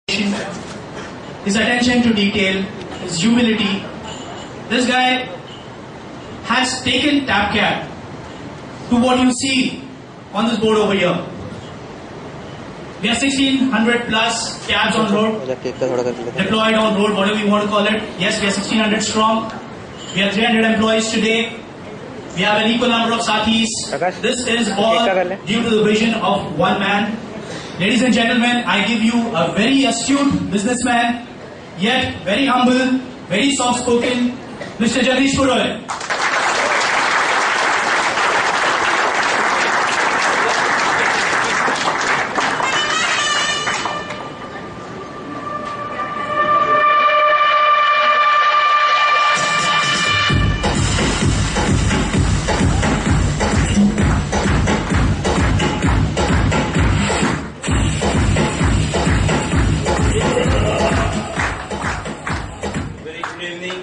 his attention to detail, his humility. This guy has taken TapCab to what you see on this board over here. We have 1600 plus cabs on road, deployed on road, whatever you want to call it. Yes, we are 1600 strong. We have 300 employees today. We have an equal number of sathis. This is all due to the vision of one man. Ladies and gentlemen, I give you a very astute businessman, yet very humble, very soft-spoken, Mr. Jagdish Purohit.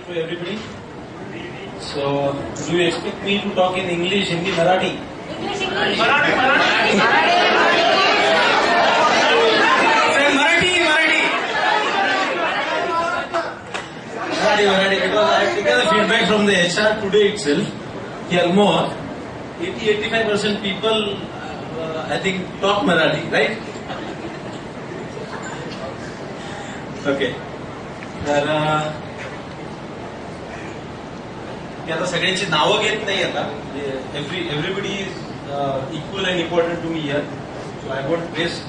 To everybody. So, do you expect me to talk in English, Hindi, Marathi? Marathi. Because I have taken the feedback from the HR today itself. Almost 80-85% people, I think, talk Marathi, right? Okay. मी आता सगळ्यांची नावं घेत नाही आता. Everybody is equal and important to me here. So I won't waste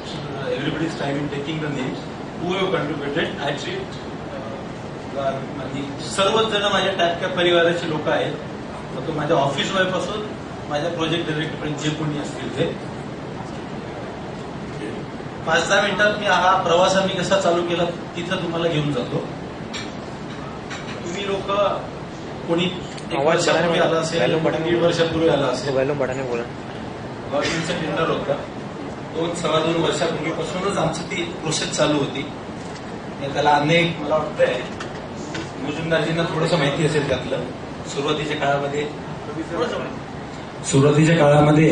everybody's time in taking the names who have contributed. I treat सर्वच जण माझ्या टॅपकॅब परिवाराचे लोक आहेत. मग तो माझ्या ऑफिस बॉय पासून माझ्या प्रोजेक्ट डायरेक्टर पर्यंत जे कोणी असतील ते 5-10 मिनिटात मी हा प्रवास आम्ही कसा चालू केला तिथं तुम्हाला घेऊन जातो. तुम्ही लोक कोणी 1 वर्षापूर्वी आला असेल, 1.5 वर्षापूर्वी आला असेल. गव्हर्नमेंटचं टेंडर होतं. 2-2.25 वर्षापूर्वीपासूनच आमची ती प्रोसेस चालू होती. त्याला अनेक मला वाटतंय मुजुमदारजींना थोडंसं माहिती असेल त्यातलं. सुरुवातीच्या काळामध्ये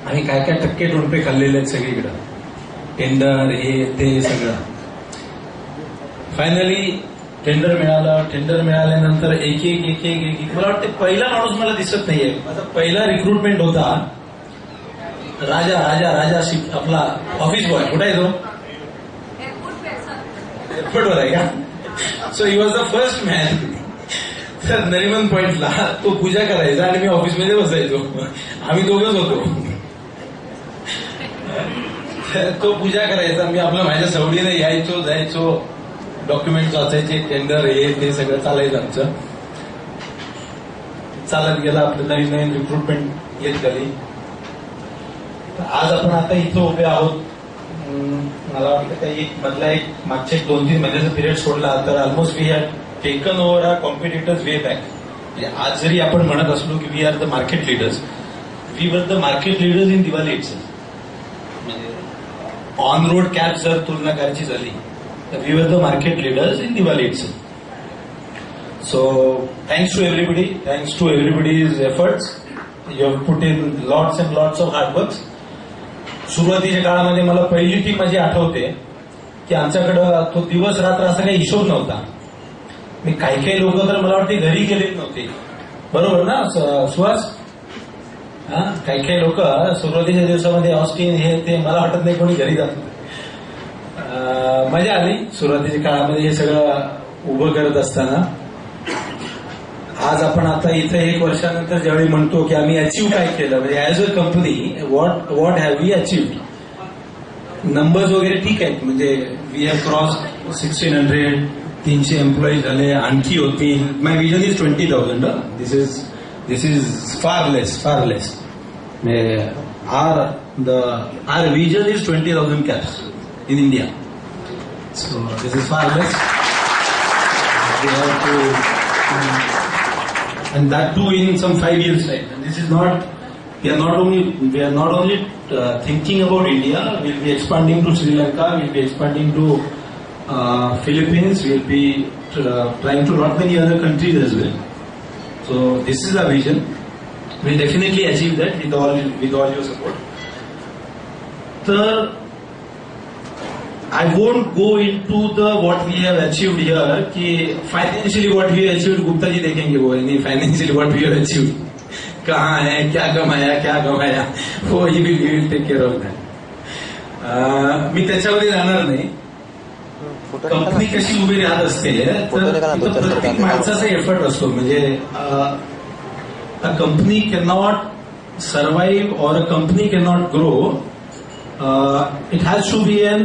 आम्ही काय काय टक्के टोणपे खाल्लेले आहेत सगळीकडं. टेंडर हे ते सगळं. फायनली टेंडर मिळाल्यानंतर एक मला वाटतं पहिला माणूस मला दिसत नाहीये. माझा पहिला रिक्रुटमेंट होता राजा आपला ऑफिस बॉय. कुठे आहे तो? एअरपोर्टवर आहे का? So he was the first man. तर नरिमन पॉइंटला तो पूजा करायचा आणि मी ऑफिसमध्ये बसायचो. आम्ही दोघंच होतो. तो पूजा करायचा, मी आपलं माझ्या सवडीने यायचो जायचो. डॉक्युमेंट वाचायचे, टेंडर हे ते सगळं चालायचं आमचं. चालत गेला आपलं नवीन रिक्रुटमेंट येत गेली. आज आपण आता इथं उभे आहोत. मला वाटतं काही मागच्या 2-3 महिन्याचा पिरियड सोडला तर almost we have taken over our competitors way back. म्हणजे आज जरी आपण म्हणत असलो की we are the market leaders, we were the market leaders in Diwali itself. म्हणजे ऑन रोड कॅब जर तुलना करायची झाली we were the market leaders in Diwali itself. So thanks to everybody's efforts. You have put in lots and lots of hard work. सुरुवातीच्या काळामध्ये मला पहिली team माझी आठवते की आमच्याकडं तो दिवस रात्र असा काही हिशोब नव्हता. मी काही लोक तर मला वाटते घरी गेलेच नव्हते. बरोबर ना सुहास? काही लोक सुरुवातीच्या दिवसामध्ये ऑस्टिन हे ते मला वाटत नाही कोणी घरी जात. मजा आली सुरुवातीच्या काळामध्ये हे सगळं उभं करत असताना. आज आपण आता इथं 1 वर्षानंतर ज्यावेळी म्हणतो की आम्ही अचीव्ह काय केलं, म्हणजे as a company what have we achieved. Numbers वगैरे ठीक आहेत. म्हणजे वी हॅव क्रॉस 1600, 300 एम्प्लॉई झाले, आणखी होतील. My vision is 20,000. This is far less. Our vision is 20,000 cabs in India. So this is far less. We have to, and that too in some 5 years time. And this is not. We are not only thinking about India. We'll be expanding to Sri Lanka. We'll be expanding to Philippines. We'll be trying to lot many other countries as well. So this is our vision. We'll definitely achieve that with all your support. तर I won't go into the what we have achieved here. कि financially what we have achieved Gupta ji देखेंगे वो, नहीं financially what we have achieved, कहाँ है, क्या कमाया, वो he will take care of that. मी त्याच्यामध्ये जाणार नाही. कंपनी कशी उभी राहत असते तर प्रत्येक माणसाचा एफर्ट असतो. म्हणजे a company can not survive or a company can not grow. It has to be an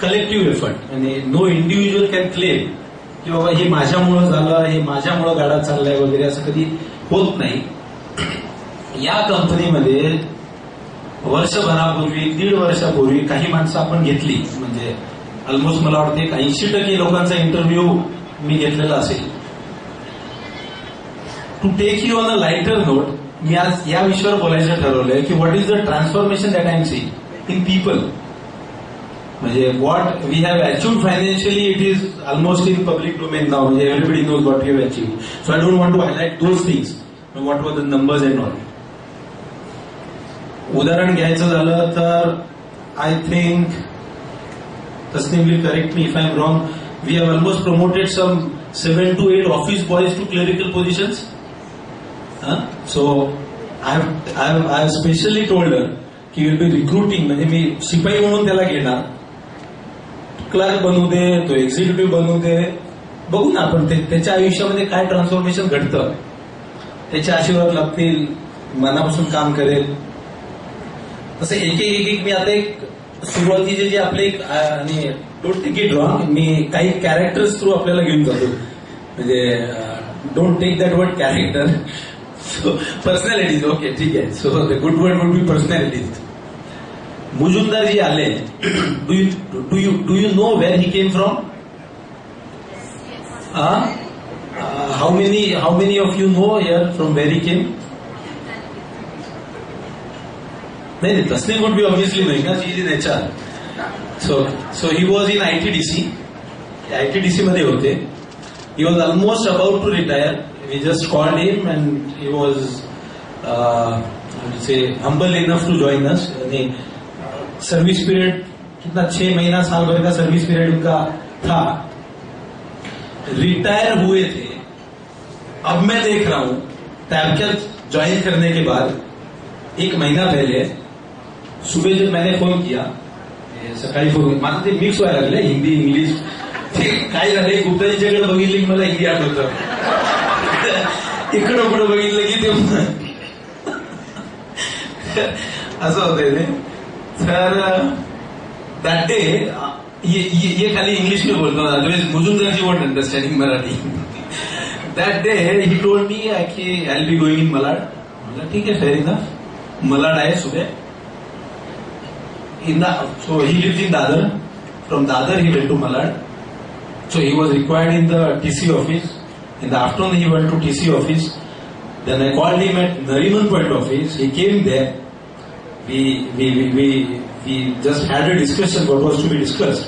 collective effort. आणि नो इंडिव्हिज्युअल कॅन क्लेम की बाबा हे माझ्यामुळं झालं, हे माझ्यामुळं गाडा चाललाय वगैरे, असं कधी होत नाही. या कंपनीमध्ये वर्षभरापूर्वी, 1.5 वर्षापूर्वी काही माणसं आपण घेतली. म्हणजे ऑलमोस्ट मला वाटते 80% लोकांचा इंटरव्ह्यू मी घेतलेला असेल. To take you on a lighter note, मी आज या विषयावर बोलायचं ठरवलंय की what is the transformation that I am seeing in people. म्हणजे what we have achieved financially, it is almost in public domain now. म्हणजे everybody knows what you have achieved. So I don't want to highlight those things, what were the numbers and all. उदाहरण घ्यायचं झालं तर I think, Tasneem will correct me if I am wrong, we have almost promoted some 7 to 8 office boys to clerical positions. So I have specially told her की will be recruiting. म्हणजे मी शिपाई म्हणून त्याला घेणार, क्लर्क बनवू दे, तो executive बनवू दे, बघू ना आपण त्याच्या आयुष्यामध्ये काय ट्रान्सफॉर्मेशन घडतं. त्याचे आशीर्वाद लागतील, मनापासून काम करेल. तसं एक मी आता एक सुरुवातीचे जे आपले आणि डोंट टेक इट रॉंग, मी काही कॅरेक्टर्स थ्रू आपल्याला घेऊन जातो. म्हणजे don't take that word character, personalities. Okay, ठीक आहे. So the good word would be personalities. Mujumdar ji आले, do you know where he came from? How many of you know here from where he came? नाही, Tasleem would be obviously नाही ना, she is in HR. So he was in ITDC मध्ये होते. ही was almost about to retire. We just called him and he was so humble enough to join us. Service period कितना 6 महीना साल भर का service period उनका था. Retire हुए थे. अब मैं देख रहा हूं टैबकैट ज्वाइन करने के बाद 1 महीना पहले सुबह जब मैंने फोन किया, सकाळी फोन, माझं ते मिक्स व्हायला लागलं हिंदी इंग्लिश. ते काय झालंय, गुप्ताजीच्याकडे बघितलं की मला हिंदी आठवतं, इकडं पुढं बघितलं की ते असं होतंय ते. तर दॅट डे ये खाली इंग्लिश में बोलतो, otherwise Mujumdarji want understanding Marathi. That day he told me की I will be going in Malad. म्हणलं ठीक आहे, फेअर इनफ. मलाड आहे सुबह. So he lived in Dadar. From Dadar he went to Malad. So he was required in the TC office. In the afternoon he went to TC office. Then I called him at Nariman Point office. He came there. We just had a discussion what was to be discussed.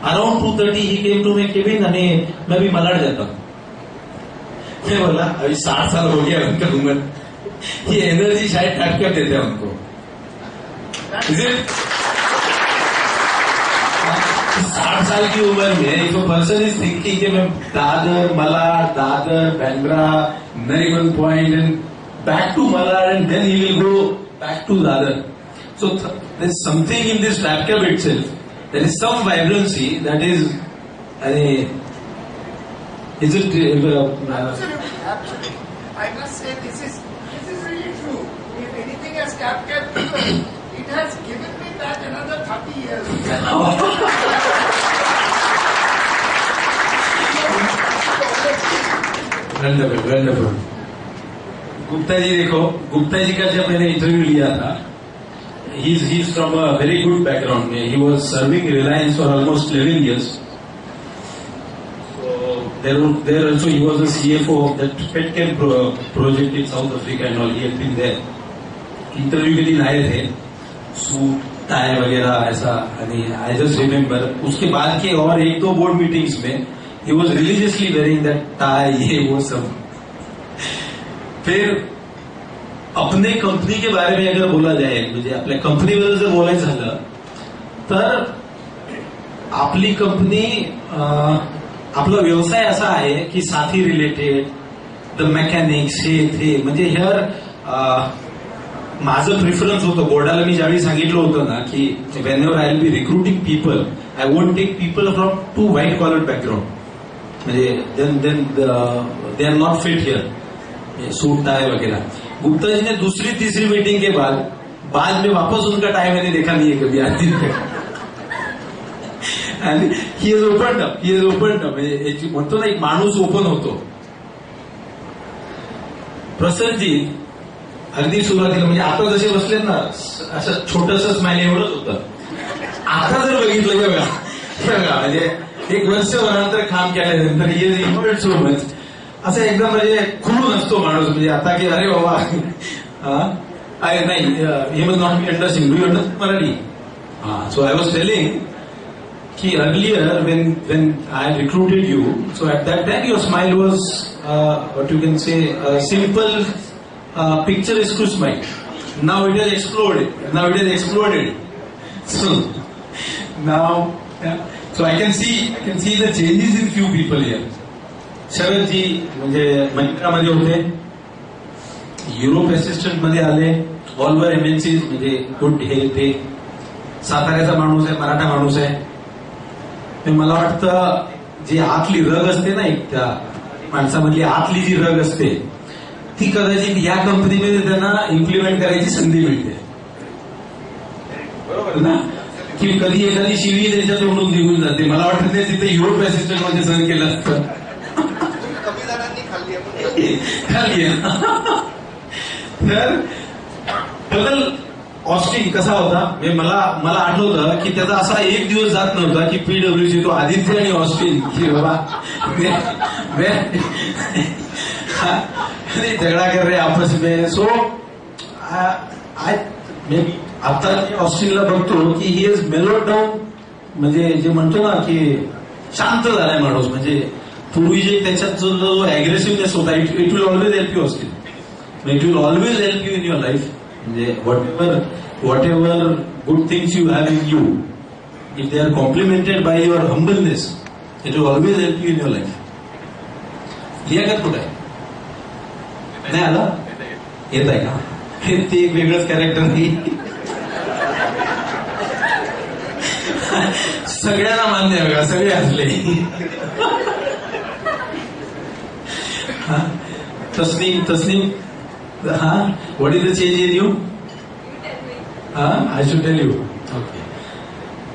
Around 2:30 he came to my cabin and मैं भी मलाड जाता हूँ. मैं बोला अभी 60 साल हो गया उनका उम्र, ये एनर्जी शायद काट कर देते हैं उनको. Is it? 60 साल की उम्र में if a person is thinking कि मैं Dadar, Malad, Dadar, Bandra, Nariman point and back to Malad and then he will go back to Dadar. So there is something in this Tapcap itself. There is some vibrancy that is, is it? Absolutely. I must say this is really true. If anything has Tapcap, it has given me back another 30 years. Wonderful. Gupta ji देखो, गुप्ता जी का जब मैंने interview लिया था, he's from a very good background. He was serving Reliance for almost 11 years. So there also he was a CFO of that Petchem project in South Africa and all. He had been there. Interview के दिन आए थे, सूट tie वगैरह ऐसा. I just remember उसके बाद के और 1-2 board meetings में he was religiously wearing that tie, ये वो सब. फिर अपने कंपनी के बारे में अगर बोला जाए, म्हणजे आपल्या कंपनीबद्दल जर बोलायचं झालं तर आपली कंपनी, आपला व्यवसाय असा आहे की साथी रिलेटेड, द मेकॅनिक्स, हे म्हणजे ह्यावर माझं प्रिफरन्स होतं. बोर्डाला मी ज्यावेळी सांगितलं होतं ना की whenever I will be recruiting people, I won't take people from to white collar background, म्हणजे then they are not fit here, suit tie वगैरह. गुप्ता जी ने दूसरी तीसरी मीटिंग के बाद में वापस उनका टाई मैंने देखा नहीं है कभी आती है. आणि ही इज ओपन अप, म्हणतो ना एक माणूस ओपन होतो. प्रसन्नजी अगदी सुरुवातीला म्हणजे आता जसे बसलेत ना असं छोटस स्माइल एवढंच होतं. आता जर बघितलं बघा म्हणजे एक वर्षभरानंतर काम केल्यानंतर he is important so much, असं एकदम म्हणजे खुलून असतो माणूस. म्हणजे आता की अरे बाबा नाही, हे मज not be understand, do you understand Marathi? So I was telling कि earlier when I recruited you, so at that time your smile was what you can say a simple picturesque smile. Now it has exploded. So now so I can see the changes in few people here. Sharad ji म्हणजे महिंद्रामध्ये होते, Europe assistant मध्ये आले, ऑलवर MNC म्हणजे good हे ते. साताऱ्याचा माणूस आहे, मराठा माणूस आहे. मला वाटतं जी आतली रग असते ना, एक त्या माणसामधली आतली जी रग असते ती कदाचित या कंपनीमध्ये त्यांना इम्प्लिमेंट करायची संधी मिळते, बरोबर ना? की कधी एखादी शिवी त्याच्या तोंडून निघून जाते. मला वाटतं ते तिथे युरोप असिस्टंट मध्ये सहन केलं असतं. खाली तर बदल ऑस्टिन कसा होता, मला आठवतं की त्याचा असा एक दिवस जात नव्हता की पीडब्ल्यूसी तो आदित्य आणि ऑस्टिन की बाबा झगडा कर रहे आपस में. सो आता ऑस्टिनला बघतो की ही इज मेलोड डाऊन, म्हणजे जे म्हणतो ना की शांत झालाय माणूस. म्हणजे पूर्वी जे त्याच्यात जो अग्रेसिव्हनेस होता, it will always help you Austin, it will always help you in your life. म्हणजे whatever good things you have in you, if they are complemented by your humbleness, it will always help you in your life. Liyaqat कुठं आहे? नाही आला? येत आहे का? ते एक वेगळंच कॅरेक्टर नाही. सगळ्यांना मान्य आहे बघा, सगळे हसले. Tasneem what is the change in you? I should tell you. Okay.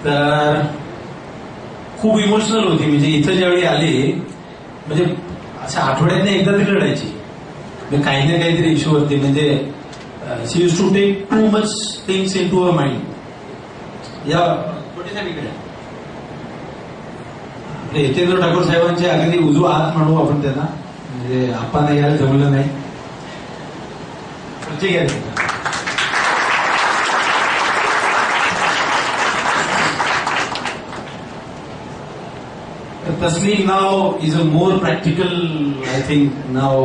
तर खूप इमोशनल होती. म्हणजे इथं ज्यावेळी आले म्हणजे अशा आठवड्यातनं एकदा तरी रडायची. काही ना काहीतरी इश्यू होते. म्हणजे she use to take too much things in to a mind. या कोटीसाठीकडे हितेंद्र ठाकूर साहेबांचे अगदी उजवा हात म्हणू आपण त्यांना. म्हणजे आपण यायला जमलं नाही. ठीक आहे. Tasneem now is a more practical, I think now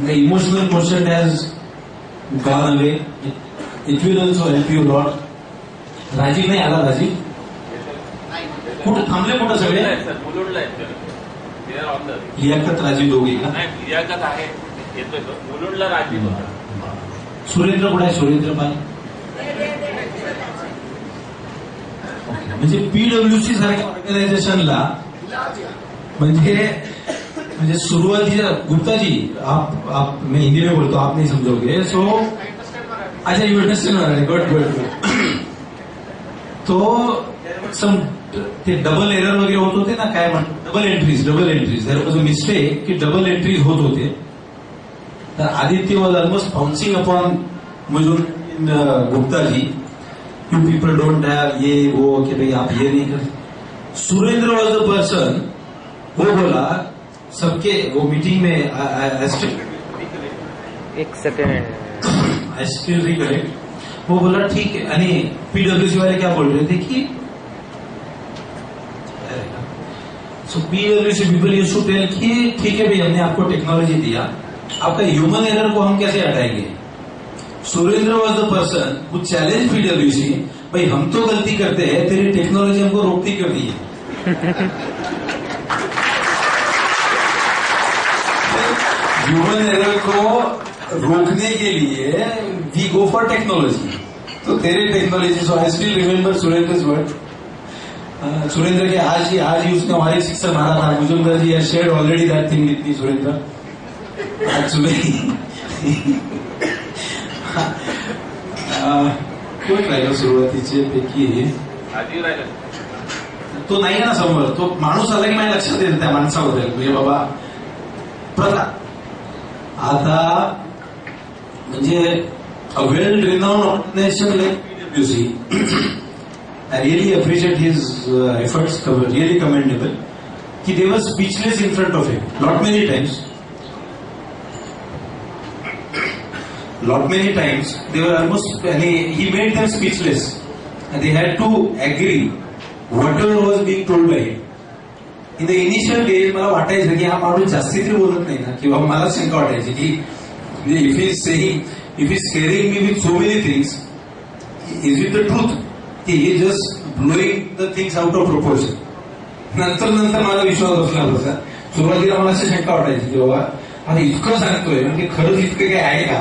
the emotional quotient has gone away. It will also help you a lot. Rajiv नाही आला. राजीव कुठं थांबले? कुठं सगळे लियाकत राजीव दोघे का? लियाकत आहे, येतोय तो मुलुंडला राजीव. सुरेंद्र कुठे आहे? सुरेंद्र पाल. म्हणजे पीडब्ल्यूसी सारख्या ऑर्गनायझेशनला म्हणजे सुरुवातीला गुप्ता जी आप मैं हिंदी में बोलता हूँ, आप नहीं समझोगे. सो अच्छा, यू अंडरस्टैंड. गुड. तो ते डबल एरर वगैरे होत होते ना, काय म्हणतात double entries there was a mistake की डबल एंट्रीज होत होते. तर Aditya was almost bouncing upon मुझुन Gupta ji, you people don't have ये वो, कि भाई आप ये नहीं कर. सुरेंद्र वॉज द पर्सन, वो बोला सबके, वो मीटिंग में एक सेकेंड आई स्टिल रिकलेक्ट. वो बोला ठीक है. आणि पीडब्ल्यूसी वाले क्या बोल रहे थे कि सो पीडब्ल्यूसी पीपल यूज्ड टू टेल कि ठीक है भाई, हमने आपको टेक्नोलॉजी दिया, आपका ह्यूमन एरर को हम कैसे हटाएंगे. Surendra was the person who challenge पीडब्ल्यूसी भाई हम तो गलती करते हैं, तेरी टेक्नोलॉजी हमको रोकती क्यों नहीं है? ह्यूमन एरर को रोकने के लिए वी गो फॉर टेक्नोलॉजी. तो तेरे technology, so I still remember Surendra's word. Surendra के आज ही उसने हमारे एक सिक्सर मारा था. Mujumdar ji has shared already that thing with me. Surendra आज सुबह कोण राहिलं सुरुवातीचे पैकी? आधी राहिलं तो नाही ना समोर. तो माणूस आला की माझ्या लक्षात येतं त्या माणसाबद्दल. म्हणजे बाबा प्रथा आता म्हणजे a well renowned organisation like PwC. I really appreciate his efforts, really commendable. They were speechless in front of him. Lot many times they were almost, he made them speechless. And they had to agree whatever was being told by him. In the initial days मला वाटायचं की हा माणूस जास्ती तरी बोलत नाही ना, किंवा मला शंका वाटायची की if he is scaring me with so many things, is it the truth? He is just blowing the things out of proportion. नंतर मला विश्वास बसला होता. सुरुवातीला मला अशी शंका वाटायची की बाबा आता इतकं सांगतोय म्हणजे खरंच इतकं काय आहे का?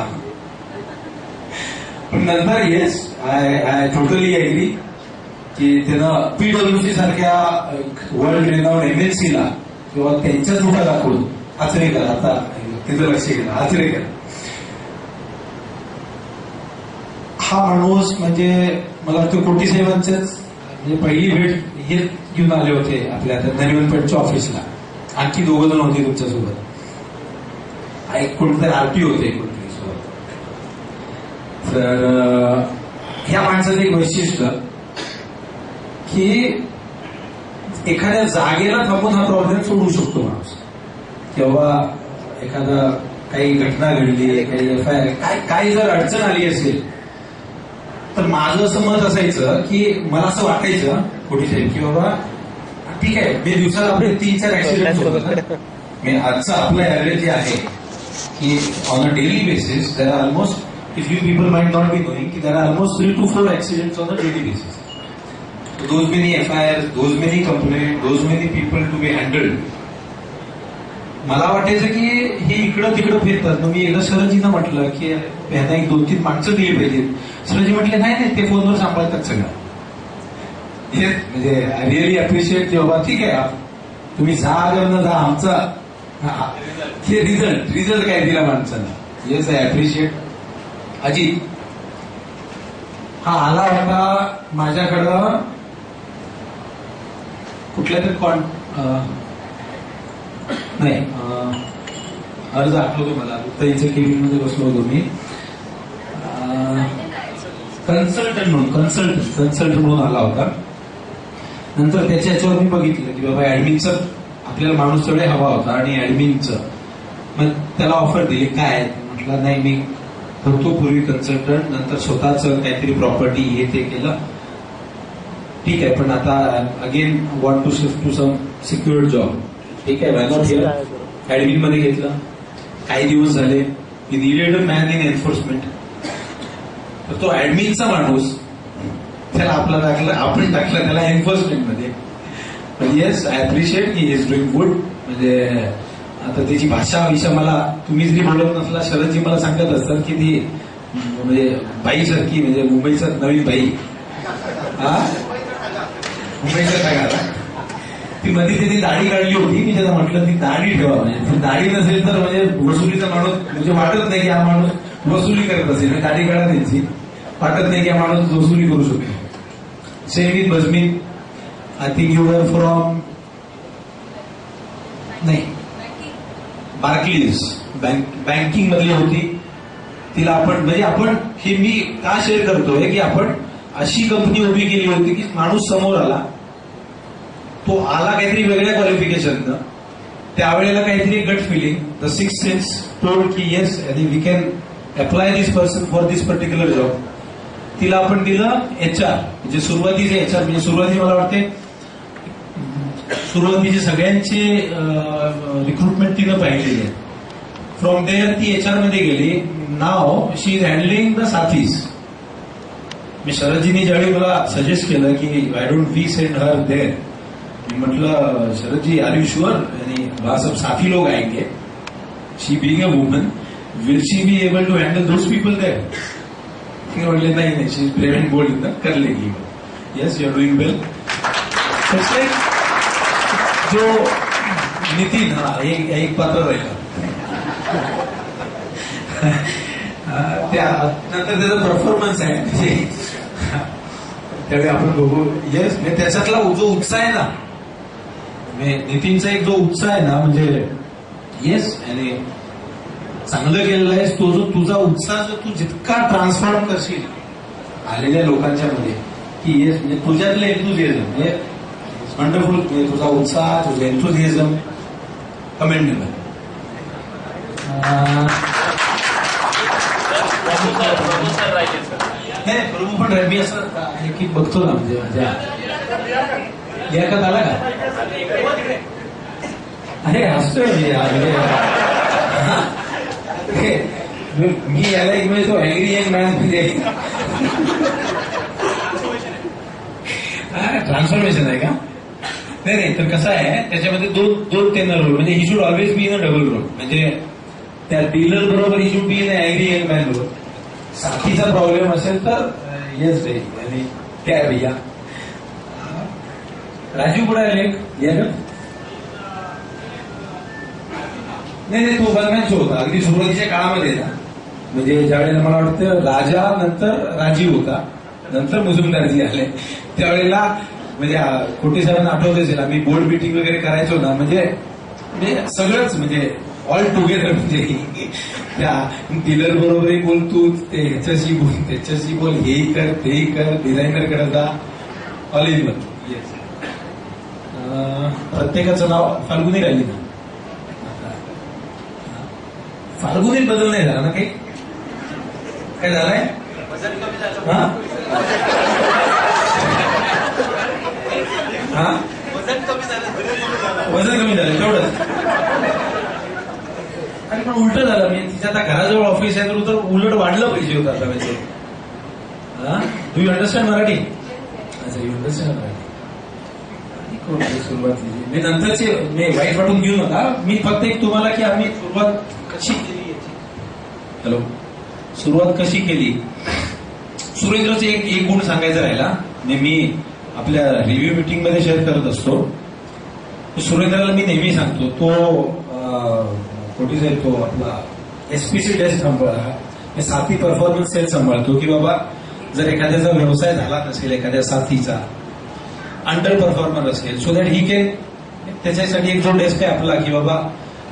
पण नंतर येस, आय टोटली एग्री की त्यानं PwC सारख्या वर्ल्ड रिनाउंड MNC ला किंवा त्यांच्या चुका दाखवून आचरेकर, आता तिथं लक्ष गेलं, आचरेकर हा माणूस म्हणजे मला वाटतं कोटी साहेबांच्याच म्हणजे पहिली भेट हे घेऊन आले होते आपल्या नरिमनपेठच्या ऑफिसला. आणखी 2 जण होते तुमच्यासोबत. एक कोणतरी RP होते कोणतरी सोबत. तर ह्या माणसाचं एक वैशिष्ट्य की एखाद्या जागेला थांबून हा प्रॉब्लेम सोडवू शकतो माणूस. किंवा एखादा काही घटना घडली, काही FIR, काय जर अडचण आली असेल तर माझं असं मत असायचं की मला असं वाटायचं कुठेतरी की बाबा ठीक आहे, मी दिवसाला आपले 3-4 ऍक्सिडेंट होतात. आजचं आपलं ऍव्हरेज जे आहे की on a daily basis there are almost, if you people might not be knowing की there are almost 3 to 4 accidents on a daily basis. Those many FIRs, those many complaint, those many people to be handled. मला वाटायचं की हे इकडं तिकडं फिरतात. मग मी एकदा सरजींना म्हटलं की ह्यांना 1-2-3 माणसं दिली पाहिजेत. सरजी म्हटले नाही ते फोनवर सांभाळतात सगळं. म्हणजे आय रिअली अप्रिशिएट की बाबा ठीक आहे तुम्ही जा आमचा हे रिझल्ट काय दिला माणसानं. Yes, I appreciate. अजित हा आला होता माझ्याकडं कुठल्या तरी नाही अर्ज आठवतो मला. गुप्ताईच्या केबिनमध्ये बसलो होतो मी. कन्सल्टंट म्हणून आला होता. नंतर त्याच्या ह्याच्यावर मी बघितलं की बाबा ऍडमिनचं आपल्याला माणूस तेवढे हवा होता आणि ऍडमिनचं मग त्याला ऑफर दिली. काय म्हटलं नाही मी होतो पूर्वी कन्सल्टंट, नंतर स्वतःच काहीतरी प्रॉपर्टी हे ते केलं. ठीक आहे, पण आता again want to shift to some secured job. ठीक आहे, वाय नॉट हिअर. ऍडमिन मध्ये घेतलं. काही दिवस झाले, we needed a man in enforcement. तर तो ऍडमिनचा माणूस त्याला आपण टाकला त्याला एन्फोर्समेंट मध्ये. येस, आय अप्रिशिएट की इज डुईंग गुड. म्हणजे आता त्याची भाषा मला तुम्ही जरी बोलत नसला, शरदजी मला सांगत असतात की ती म्हणजे बाईसारखी, म्हणजे मुंबईचा नवीन बाई, मुंबईचा काय घाला ती मध्ये त्यांनी दाढी काढली होती. मी त्याला म्हटलं ती दाढी ठेवा, म्हणजे दाढी नसेल तर म्हणजे वसुलीचा माणूस म्हणजे वाटत नाही की हा माणूस वसुली करत असेल. दाढी काढा त्यांची, वाटत नाही की हा माणूस वसुली करू शकतो. सेम विथ बजमीन. I think you were from नाही बार्क्लीज बँकिंग मधली होती. तिला आपण हे मी का शेअर करतोय की आपण अशी कंपनी उभी केली होती की माणूस समोर आला, तो आला काहीतरी वेगळ्या क्वालिफिकेशननं, त्यावेळेला काहीतरी gut feeling, the six sense told की yes we can apply this person for this particular job. तिला आपण दिलं HR, म्हणजे सुरुवातीचे HR, म्हणजे सुरुवाती मला वाटते सुरुवातीचे सगळ्यांचे रिक्रुटमेंट तिनं पाहिलेली आहे. फ्रॉम देअर ती HR मध्ये गेली. नाव शी इज हँडलिंग द साथीज. मी शरदजींनी ज्यावेळी मला सजेस्ट केलं की why don't we send her there, मी म्हटलं शरदजी आर यू शुअर, आणि वहां सब साथी लोग आएंगे, she being a woman will she be able to handle those people there? म्हटले नाही, she is brave and bold, कर लेगी. Yes, you are doing well. जो नितीन, हा एक पात्र राहिलं, त्यानंतर त्याचा परफॉर्मन्स आहे त्यावेळी आपण बघू. येस, त्याच्यातला जो उत्साह आहे ना, नितीनचा एक जो उत्साह आहे ना, म्हणजे येस, आणि चांगलं केलेलं आहेस, तो जो तुझा उत्साह जो तू जितका ट्रान्सफॉर्म करशील आलेल्या लोकांच्या मध्ये, की येस, म्हणजे तुझ्यातलं एन्थुझिएझम, म्हणजे वंडरफुल, म्हणजे तुझा उत्साह, तुझं एन्थुझिएझम कमेंडेबल. नाही, प्रभू पण मी असं आहे की बघतो ना, म्हणजे माझ्या याच्यात आला का, अरे हसतोय मी याला एक म्हणजे तो अँग्री यंग मॅन, म्हणजे ट्रान्सफॉर्मेशन आहे का? नाही, तर कसं आहे, त्याच्यामध्ये दोन टेनर रोल, म्हणजे he should always be in a double role, म्हणजे त्या डीलर बरोबर he should be in angry young man role. साथीचा प्रॉब्लेम असेल तर येस भाई, आणि काय भैया राजू कुठे आले, या ना? नाही, तो बदमॅच होता अगदी सुरुवातीच्या काळामध्ये ना, म्हणजे ज्यावेळेला मला वाटतं राजा नंतर राजीव होता, नंतर मुजुमदारजी आले, त्यावेळेला म्हणजे कोटी साहेबांना आठवत असेल, आम्ही बोर्ड मीटिंग वगैरे करायचो ना, म्हणजे सगळंच म्हणजे ऑल टुगेदर, म्हणजे त्या डीलर बरोबरही बोल, तू ते ह्याच्याशी बोल, त्याच्याशी बोल, हेही कर, तेही कर, डिझायनर करत जा, ऑल इन वन. येस, प्रत्येकाचं नाव फाल्गुनी राहिली ना, फाल्गुनी बदल नाही झाला ना, काही काय झालंय, वजन कमी झालं, वजन कमी झालं तेवढंच, आणि पण उलट झालं, म्हणजे तिच्या आता घराजवळ ऑफिस आहे, तर उलट वाढलं पाहिजे होतं आता, म्हणजे डू यू अंडरस्टँड मराठी? अच्छा, यू अंडरस्टँड मराठी. सुरुवात मी नंतरचे मी वाईट वाटून घेऊ नका, मी फक्त एक तुम्हाला की आम्ही सुरुवात कशी केली याची, हॅलो, सुरुवात कशी केली. सुरेंद्रचे एक गुण सांगायचा राहिला, मी आपल्या रिव्ह्यू मीटिंग मध्ये शेअर करत असतो. सुरेंद्रला मी नेहमी सांगतो, तो कोटी साहेब, तो आपला एसपीसी डेस्क सांभाळा, साथी परफॉर्मन्स सेल सांभाळतो, की बाबा जर एखाद्याचा व्यवसाय झाला नसेल, एखाद्या साथीचा अंडर परफॉर्मर असेल, सो दॅट ही कॅन, त्याच्यासाठी एक जो डेस्क आहे आपला, की बाबा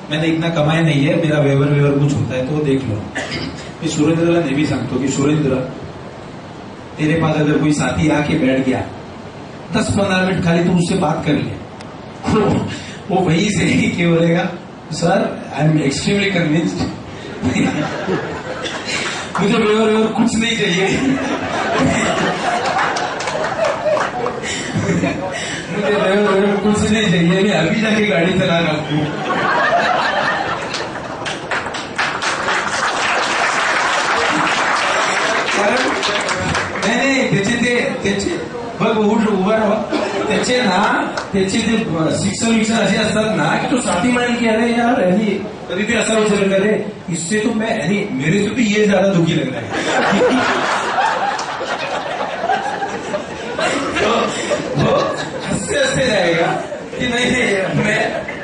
मैंने इतना कमाया नहीं है, मेरा व्यवहार कुछ होता है तो देख लो. मी सुरेंद्रला नेहमी सांगतो की सुरेंद्र, तेरे पास अगर कोई साथी आके बैठ गया 10-15 मिनट खाली तुम उससे बात कर ले, वो वहीं से ही क्या बोलेगा, sir I am extremely convinced, मुझे व्यवहार कुछ नहीं चाहिए, मुझे व्यवहार कुछ नहीं चाहिए, मैं अभी जाके गाड़ी चला रहा हूँ. नाही, त्याचे बघ, उभा राहा, त्याचे ना, त्याचे जे शिक्षण असे असतात ना, की तो साथी म्हणेल की अरे यार, यानी कधी ते असा विचार करे, इससे तो मैं, यानी मेरे से तो ये ज्यादा दुखी लग रहा है. हंसते हंसते जाएगा कि नहीं,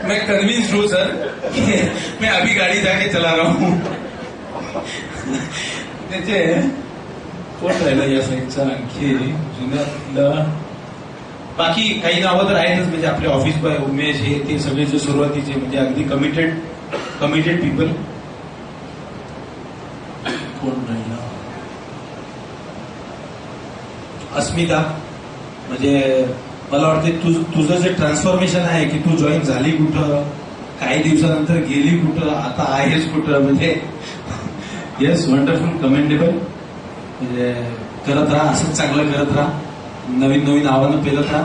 मैं कन्विंस्ड हूं सर, मैं अभी गाड़ी जाके चला रहा हूं. त्याचे कोण राहिलं या साईडचा आणखी जुन्यातलं, बाकी काही नावं तर आहेतच, म्हणजे आपले ऑफिस बॉय उमेश, हे ते सगळे जे सुरुवातीचे, म्हणजे अगदी कमिटेड पीपल. कोण राहिलं, अस्मिता, म्हणजे मला वाटते तुझं जे ट्रान्सफॉर्मेशन आहे, की तू जॉईन झाली कुठं, काही दिवसानंतर गेली कुठं, आता आहेस कुठं, म्हणजे येस, वंडरफुल, कमेंडेबल. म्हणजे करत राहा, असंच चांगलं करत राहा, नवीन आव्हानं पेलत राहा.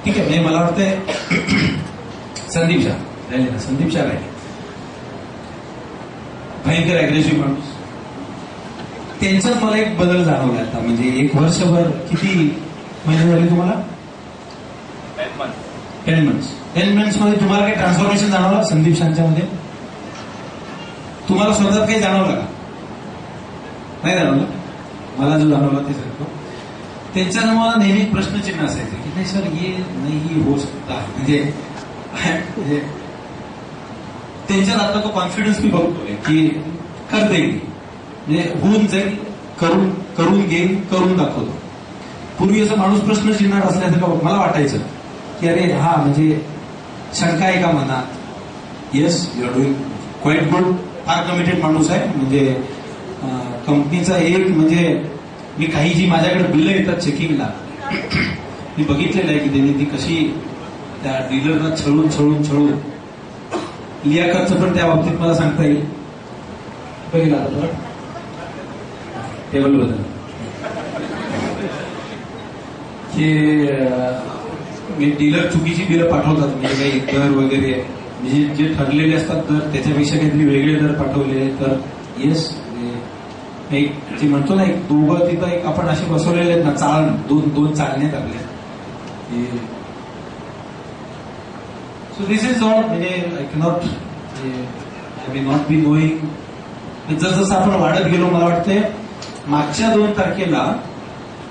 ठीक आहे, म्हणजे मला वाटतंय संदीप शाह राहिले ना, संदीप शाह राहिले, भयंकर अग्रेसिव्ह माणूस. त्यांच्यात मला एक बदल जाणवला आता. म्हणजे एक वर्षभर किती महिने झाले तुम्हाला? 10 months. 10 months मध्ये तुम्हाला काही ट्रान्सफॉर्मेशन जाणवलं संदीप शांच्यामध्ये? तुम्हाला स्वतःत काही जाणवलं का? नाही जाणवलं. मला जो जाणवला ते सांगतो. त्यांच्यानं मला नेहमी प्रश्नचिन्ह असायचं की नाही सर ये नाही हो शकता. म्हणजे त्यांच्यात आता तो कॉन्फिडन्स मी बघतोय की करता येईल, म्हणजे होऊन जाईल, करून घेईल, करून दाखवतो. पूर्वी असं माणूस प्रश्नचिन्ह असल्यासारखं मला वाटायचं की अरे हा म्हणजे शंका आहे का मनात. Yes you are doing quite good. फार कमिटेड माणूस आहे. म्हणजे कंपनीचा एक म्हणजे मी काही जी माझ्याकडे बिलं येतात चेकिंगला मी बघितलेलं आहे की त्यांनी ती कशी त्या डीलरला छळून लियाकतचं पण त्या बाबतीत मला सांगता येईल. बघितलं आता टेबल बद्दल की डीलर चुकीची बिलं पाठवतात. म्हणजे काही दर वगैरे म्हणजे जे ठरलेले असतात दर त्याच्यापेक्षा काहीतरी वेगळे दर पाठवले तर येस एक जे म्हणतो ना एक दोघं तिथं एक आपण असे बसवलेले आहेत ना चाळ दोन चालण्यात आपल्या. सो दिस इज नॉट म्हणजे I cannot I may not be knowing. जसं आपण वाढत गेलो मला वाटतंय मागच्या 2 तारखेला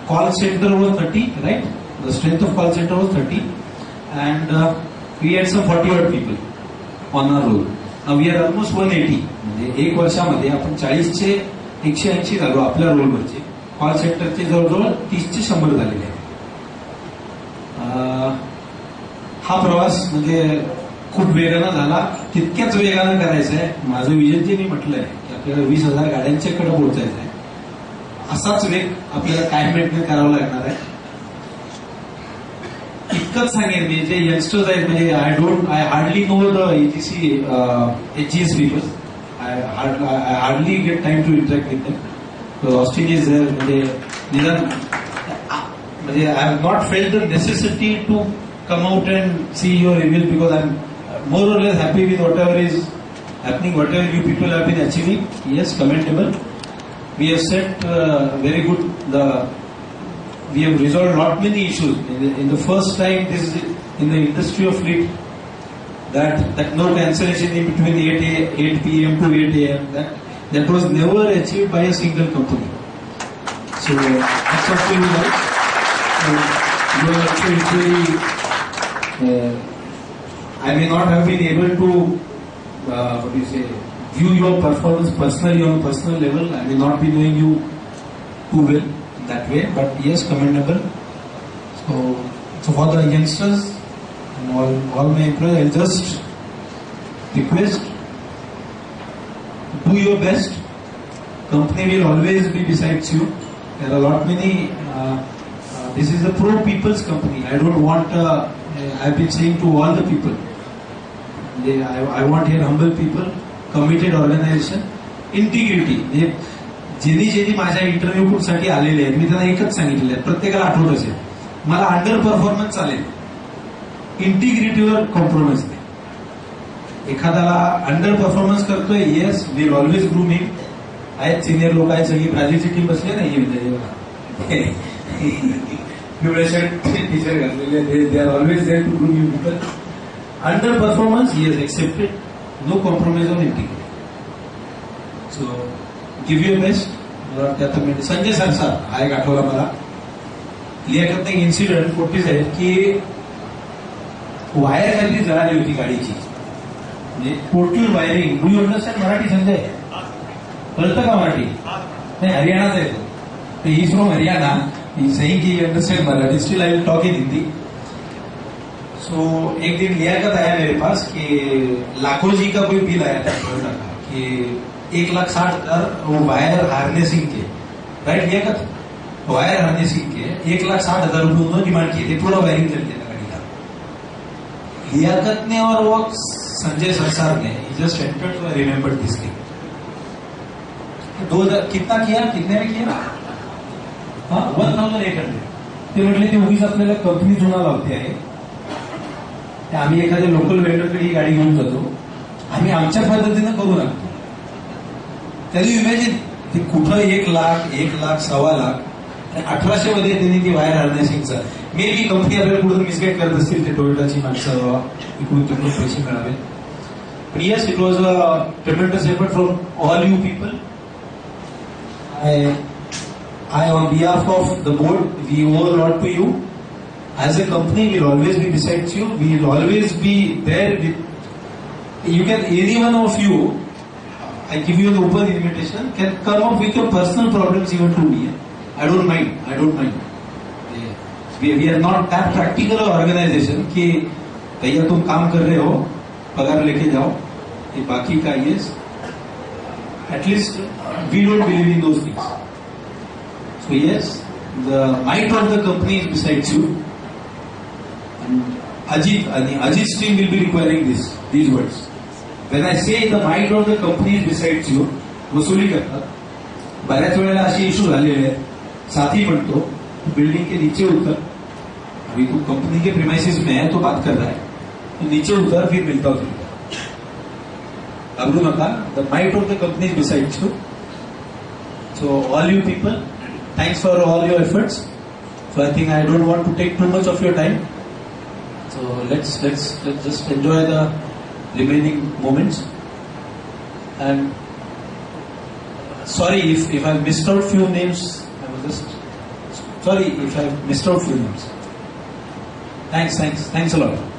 call centre was 30 right. The strength of call centre was 30 and we had some 40 people on our roll. We are almost 180. म्हणजे 1 वर्षामध्ये आपण 40चे 180 झालो आपल्या रोलवरचे. कॉल सेंटरचे जवळजवळ 30चे 100 झालेले आहेत. हा प्रवास म्हणजे खूप वेगानं झाला. तितक्याच वेगानं करायचा आहे. माझं विजन जे मी म्हटलंय की आपल्याला 20,000 गाड्यांच्याकडे पोहोचायचं आहे. असाच वेग आपल्याला काय मेंटेन करावा लागणार आहे. इतकंच सांगेन मी जे यंगस्टर्स आहेत म्हणजे I hardly know the HGS people. I hardly get time to interact with them. So Austin is there. I have not felt the necessity to come out and see your email because I'm more or less happy with whatever is happening, whatever you people have been achieving. Yes, commendable. We have set very good. We have resolved lot many issues in the first time. This is in the industry of fleet. That no cancellation in between 8 p.m. to 8 a.m. That was never achieved by a single company. So that's what we like. You are actually I may not have been able to view your performance personally on a personal level. I may not be knowing you too well that way, but yes, commendable. So for the youngsters and all my employees, I'll just request, do your best. Company will always be besides you. There are a lot many. This is a pro people's company. I don't want. I've been saying to all the people. I want here humble people, committed organization, integrity. ज्यांनी माझ्या interview साठी आलेले आहेत मी त्यांना एकच सांगितलेलं आहे. प्रत्येकाला आठवत असेल मला अंडर परफॉर्मन्स चालेल, इंटिग्रिटीवर कॉम्प्रोमाइज नाही. एखाद्याला अंडर परफॉर्मन्स करतोय येस विल ऑलवेज ग्रूम हिम. आहेत सिनियर लोक आहेत सगळी ब्राझीलची टीम बसली नाही टीचर घातलेले they are always there to groom you people. Under performance is accepted, no compromise on integrity. So give your best. त्यात संजय सर हा एक आठवला मला. लियाकत एक इन्सिडेंट फोर्टीज आहे की वायर काहीतरी जळाली होती गाडीची. म्हणजे total wiring. Do you understand Marathi Sanjay? कळतं का मराठी? नहीं हरियाणा से तो ही फ्रॉम हरियाणा. सही की understand Marathi. Still I will talk in Hindi. So एक दिन लियाकत आया मेरे पास कि लाखों जी का कोई बिल आया था कि 1,60,000 वो वायर हार्नेसिंग के. राइट लियाकत? वायर हार्नेसिंग के 1,60,000 रुपये उन्होंने डिमांड किए थे. पूरा वायरिंग चल गया था गाड़ी का. लियाकत ने और वो संजय सरसार ने just entered to remember this thing. 2000 कितना किया? कितने में किया? हाँ 1,800. ते म्हटले ते उगीच आपल्याला कंपनी जुना लावते आहे. आम्ही एखाद्या लोकल वेंडरकडे ही गाडी घेऊन जातो, आम्ही आमच्या पद्धतीनं करू लागतो. कॅन यू इमॅजिन ते कुठं 1 लाख, 1 लाख, 1.25 लाख आणि 1800 मध्ये त्यांनी ती वायर हार्नेसिंगचा मे बी कंपनी आपल्याला कुठून मिसगाईड करत असतील ते टोयोटाची माणसं इकडून तिकडून पैसे मिळावे. पण yes, it was a ट्रेमेंडस effort from all you people. I on behalf of the board, we owe a lot to you. As a company, we'll always be beside you. We'll always be there with you. Can any one of you, I give you an open invitation, can come up with your personal problems even to me. I don't mind. We are not that practical organization कि भैया तुम काम कर रहे हो, पगार लेके जाओ, ये बाकी का ये. At least we don't believe in those things. So yes, the might of the company is besides you. And Ajit's team will be requiring these words. When I say the might of the company is besides you, वसुली करतात. बऱ्याच वेळेला असे issue झालेले आहेत. साथी म्हणतो building के नीचे उतर, अभी तू कंपनी के प्रीमाइसेस में है तो बात कर रहा है, तो नीचे उतर फिर मिलता हूं. घबरू नका. The might of the company is besides you. So all you people, thanks for all your efforts. So I think I don't want to take too much of your time. So let's just enjoy the remaining moments. And sorry if I missed out few names. I was just sorry if I missed out few names. Thanks a lot.